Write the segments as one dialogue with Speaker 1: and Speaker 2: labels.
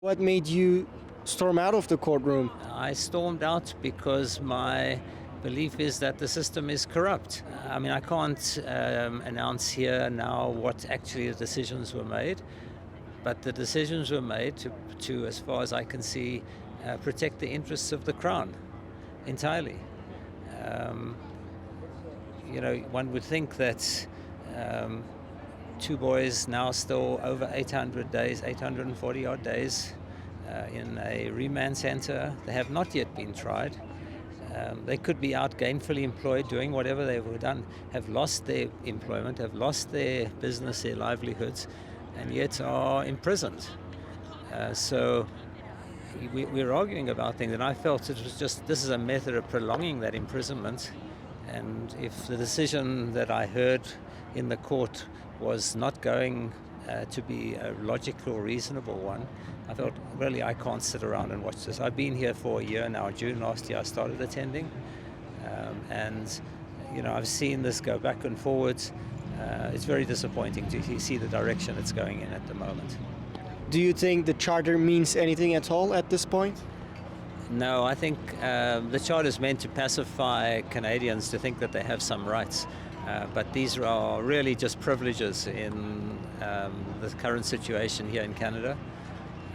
Speaker 1: What made you storm out of the courtroom?
Speaker 2: I stormed out because my belief is that the system is corrupt. I mean, I can't announce here now what actually the decisions were made, but the decisions were made to as far as I can see, protect the interests of the Crown entirely. Um, One would think that two boys now still over 800 days, 840 odd days in a remand center. They have not yet been tried. They could be out gainfully employed doing whatever they've done, have lost their employment, have lost their business, their livelihoods, and yet are imprisoned. So we're arguing about things, and I felt it was just, this is a method of prolonging that imprisonment. And if the decision that I heard in the court was not going to be a logical, reasonable one, I thought, really, I can't sit around and watch this. I've been here for a year now. June last year I started attending, and I've seen this go back and forwards. It's very disappointing to see the direction it's going in at the moment.
Speaker 1: Do you think the charter means anything at all at this point?
Speaker 2: No, I think the charter is meant to pacify Canadians to think that they have some rights. But these are really just privileges in the current situation here in Canada.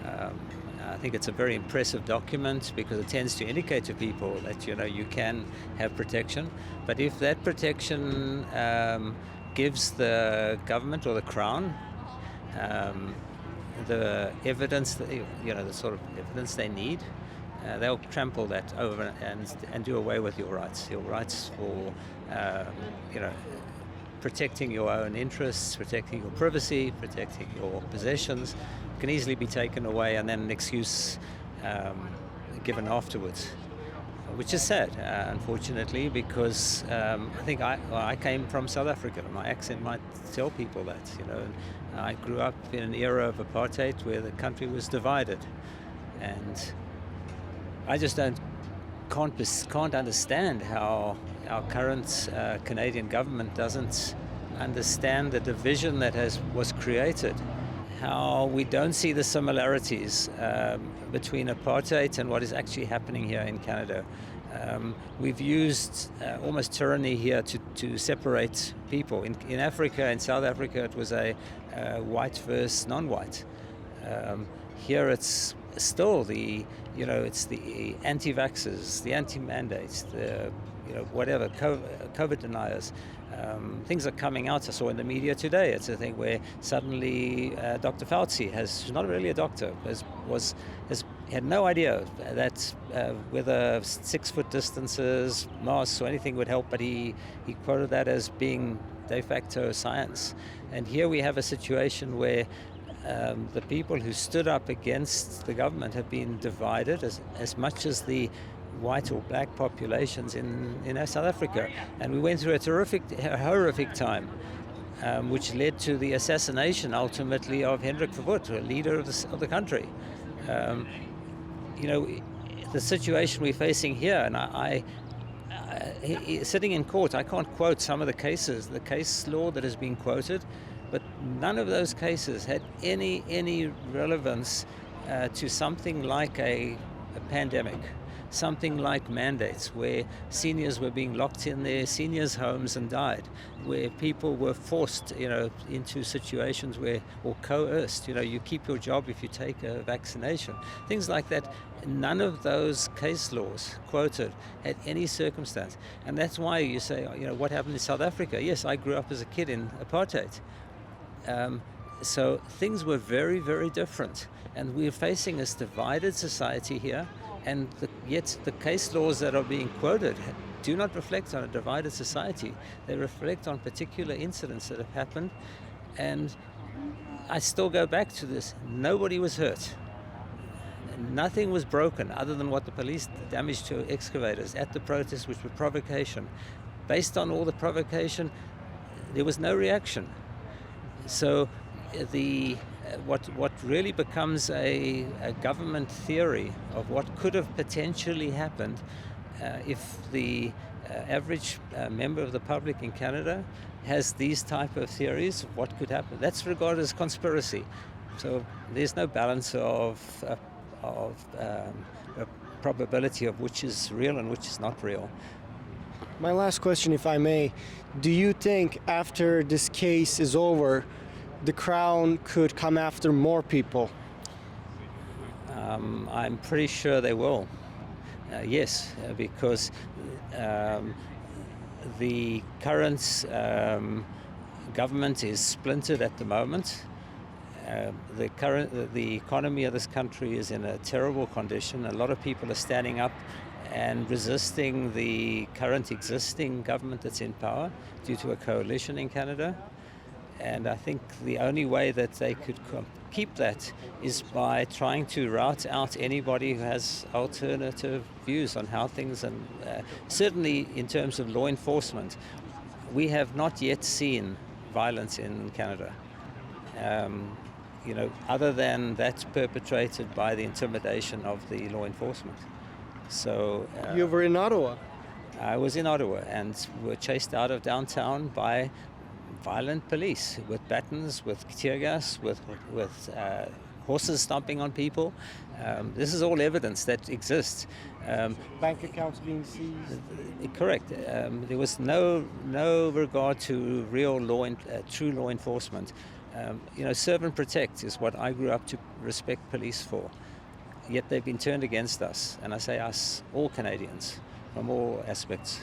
Speaker 2: I think it's a very impressive document because it tends to indicate to people that you can have protection. But if that protection gives the government or the Crown the evidence, the sort of evidence they need, they'll trample that over and do away with your rights. Your rights for, protecting your own interests, protecting your privacy, protecting your possessions, can easily be taken away, and then an excuse given afterwards, which is sad, unfortunately, because I think I came from South Africa. My accent might tell people that, And I grew up in an era of apartheid where the country was divided, and I just can't understand how our current Canadian government doesn't understand the division that was created. How we don't see the similarities between apartheid and what is actually happening here in Canada. We've used almost tyranny here to separate people. In Africa, in South Africa, it was a white versus non-white. Here it's still it's the anti-vaxxers, the anti-mandates, the whatever, COVID deniers. Things are coming out. I saw in the media today, it's a thing where suddenly Dr. Coutts, who's not really a doctor, had no idea that whether 6 foot distances, masks or anything would help, but he quoted that as being de facto science. And here we have a situation where the people who stood up against the government have been divided as much as the white or black populations in South Africa. And we went through a horrific time, which led to the assassination, ultimately, of Hendrik Verwoerd, a leader of the country. The situation we're facing here, and sitting in court, I can't quote some of the cases, the case law that has been quoted, but none of those cases had any relevance to something like a pandemic, something like mandates, where seniors were being locked in their seniors' homes and died, where people were forced, into situations or coerced, you keep your job if you take a vaccination, things like that. None of those case laws quoted had any circumstance. And that's why you say, what happened in South Africa? Yes, I grew up as a kid in apartheid. So things were very, very different. And we're facing this divided society here, and yet the case laws that are being quoted do not reflect on a divided society. They reflect on particular incidents that have happened. And I still go back to this. Nobody was hurt. Nothing was broken other than what the police damaged to excavators at the protest, which were provocation. Based on all the provocation, there was no reaction. So what really becomes a government theory of what could have potentially happened if the average member of the public in Canada has these type of theories of what could happen. That's regarded as conspiracy. So there's no balance of probability of which is real and which is not real.
Speaker 1: My last question, if I may, do you think after this case is over, the Crown could come after more people?
Speaker 2: I'm pretty sure they will. Yes, because the current government is splintered at the moment. The economy of this country is in a terrible condition. A lot of people are standing up and resisting the current existing government that's in power due to a coalition in Canada. And I think the only way that they could keep that is by trying to rout out anybody who has alternative views on how things, and certainly in terms of law enforcement, we have not yet seen violence in Canada. Other than that's perpetrated by the intimidation of the law enforcement. So
Speaker 1: You were in Ottawa.
Speaker 2: I was in Ottawa and were chased out of downtown by violent police with batons, with tear gas, with horses stomping on people. This is all evidence that exists.
Speaker 1: Bank accounts being seized.
Speaker 2: Correct. There was no regard to real true law enforcement. Serve and protect is what I grew up to respect police for. Yet they've been turned against us, and I say us, all Canadians, from all aspects.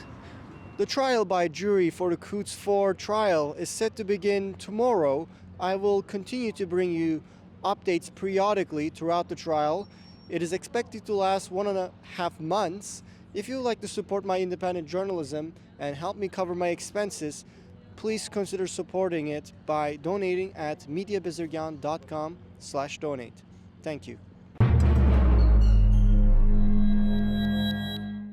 Speaker 1: The trial by jury for the Coutts 4 trial is set to begin tomorrow. I will continue to bring you updates periodically throughout the trial. It is expected to last 1.5 months. If you would like to support my independent journalism and help me cover my expenses, please consider supporting it by donating at mediabizergan.com/donate. Thank you.